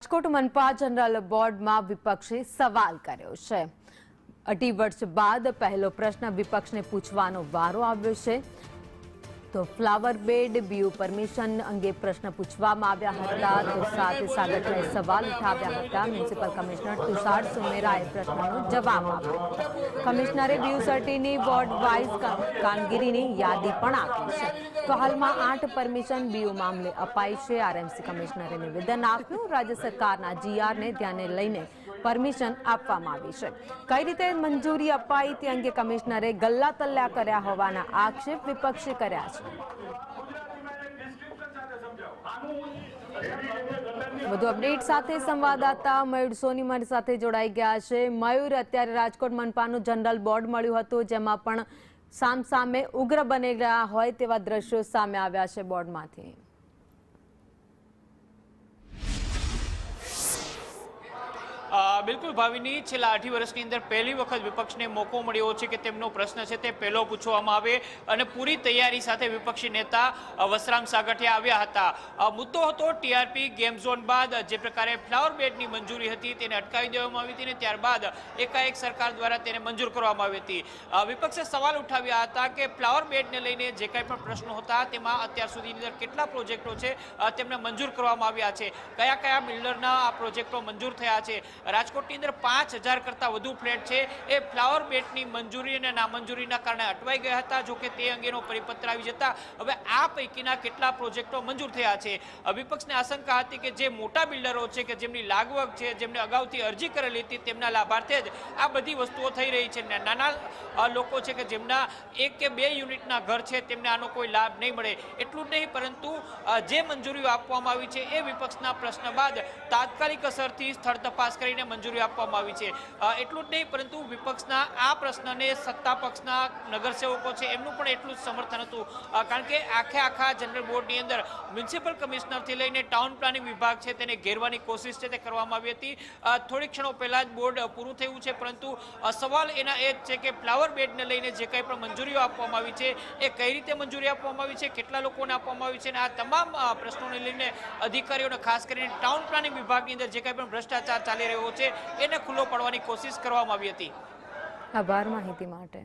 Rajkot મનપા general બોર્ડમાં વિપક્ષે સવાલ કર્યો છે। 2.5 વર્ષ બાદ પહેલો પ્રશ્ન વિપક્ષને પૂછવાનો વારો આવ્યો છે। તો ફ્લાવર બેડ બીયુ પરમિશન અંગે પ્રશ્ન પૂછવામાં આવ્યા હતા। તો સાથે સાગઠિયાએ સવાલ ઉઠાવ્યા હતા। મ્યુનિસિપલ કમિશનર તુષાર સુમેરાએ પ્રશ્નનો જવાબ આપ્યો હતો। કમિશનરે બીયુ સર્ટીની વોર્ડ વાઇઝ કામગીરીની યાદી પણ આપી છે। તો હાલમાં 8 પરમિશન બીયુ મામલે અપાઈ છે। આરએમસી કમિશનરે નિવેદન આપ્યું। રાજ્ય સરકારના જીઆરને ધ્યાને લઈને પરમિશન આપવામાં આવી છે। કઈ રીતે મંજૂરી અપાઈ તે અંગે કમિશનરે ગલ્લા તલ્લા કર્યા હોવાના આક્ષેપ વિપક્ષે કર્યા છે। વધુ અપડેટ સાથે સંવાદદાતા મયુર સોની મારી સાથે જોડાઈ ગયા છે। મયુર, અત્યારે રાજકોટ મનપાનું જનરલ બોર્ડ મળ્યું હતું, જેમાં પણ સામસામે ઉગ્ર બની રહ્યા હોય તેવા દ્રશ્યો સામે આવ્યા છે બોર્ડમાંથી। બિલકુલ ભાવિની, છેલ્લા 8 વર્ષની અંદર પહેલી વખત વિપક્ષને મોકો મળ્યો છે કે તેમનો પ્રશ્ન છે તે પહેલો પૂછવામાં આવે અને પૂરી તૈયારી સાથે વિપક્ષી નેતા વસરામ સાગઠિયા આવ્યા હતા। મુદ્દો હતો ટીઆરપી ગેમ ઝોન બાદ જે પ્રકારે ફ્લાવર બેડની મંજૂરી હતી તેને અટકાવી દેવામાં આવી હતી અને ત્યારબાદ એકાએક સરકાર દ્વારા તેને મંજૂર કરવામાં આવી હતી। વિપક્ષે સવાલ ઉઠાવ્યા હતા કે ફ્લાવર બેડને લઈને જે કંઈ પણ પ્રશ્નો હતા તેમાં અત્યાર સુધીની અંદર કેટલા પ્રોજેક્ટો છે તેમને મંજૂર કરવામાં આવ્યા છે, કયા કયા બિલ્ડરના આ પ્રોજેક્ટો મંજૂર થયા છે। રાજકોટની અંદર 5000 કરતાં વધુ ફ્લેટ છે એ ફ્લાવર બેડની મંજૂરી અને નામંજૂરીના કારણે અટવાઈ ગયા હતા। જો કે તે અંગેનો પરિપત્ર આવી જતા હવે આ પૈકીના કેટલા પ્રોજેક્ટો મંજૂર થયા છે। વિપક્ષને આશંકા હતી કે જે મોટા બિલ્ડરો છે કે જેમની લાગવગ છે, જેમને અગાઉથી અરજી કરેલી હતી, તેમના લાભાર્થે જ આ બધી વસ્તુઓ થઈ રહી છે। નાના લોકો છે કે જેમના 1 કે 2 યુનિટના ઘર છે તેમને આનો કોઈ લાભ નહીં મળે। એટલું જ નહીં, પરંતુ જે મંજૂરીઓ આપવામાં આવી છે એ વિપક્ષના પ્રશ્ન બાદ તાત્કાલિક અસરથી સ્થળ તપાસ કરીને મંજૂરી આપવામાં આવી છે। એટલું જ નહીં, પરંતુ વિપક્ષના આ પ્રશ્નને સત્તા પક્ષના નગરસેવકો છે એમનું પણ એટલું જ સમર્થન હતું, કારણ કે આખા જનરલ બોર્ડની અંદર મ્યુનિસિપલ કમિશનરથી લઈને ટાઉન પ્લાનિંગ વિભાગ છે તેને ઘેરવાની કોશિશ છે તે કરવામાં આવી હતી। થોડીક ક્ષણો પહેલા જ બોર્ડ પૂરું થયું છે, પરંતુ સવાલ એના એ જ છે કે ફ્લાવર બેડને લઈને જે કંઈ પણ મંજૂરીઓ આપવામાં આવી છે એ કઈ રીતે મંજૂરી આપવામાં આવી છે, કેટલા લોકોને આપવામાં આવી છે, અને આ તમામ પ્રશ્નોને લઈને અધિકારીઓને, ખાસ કરીને ટાઉન પ્લાનિંગ વિભાગની અંદર જે કંઈ પણ ભ્રષ્ટાચાર ચાલી રહ્યો છે એને ખુલ્લો પાડવાની કોશિશ કરવામાં આવી હતી। આભાર માહિતી માટે।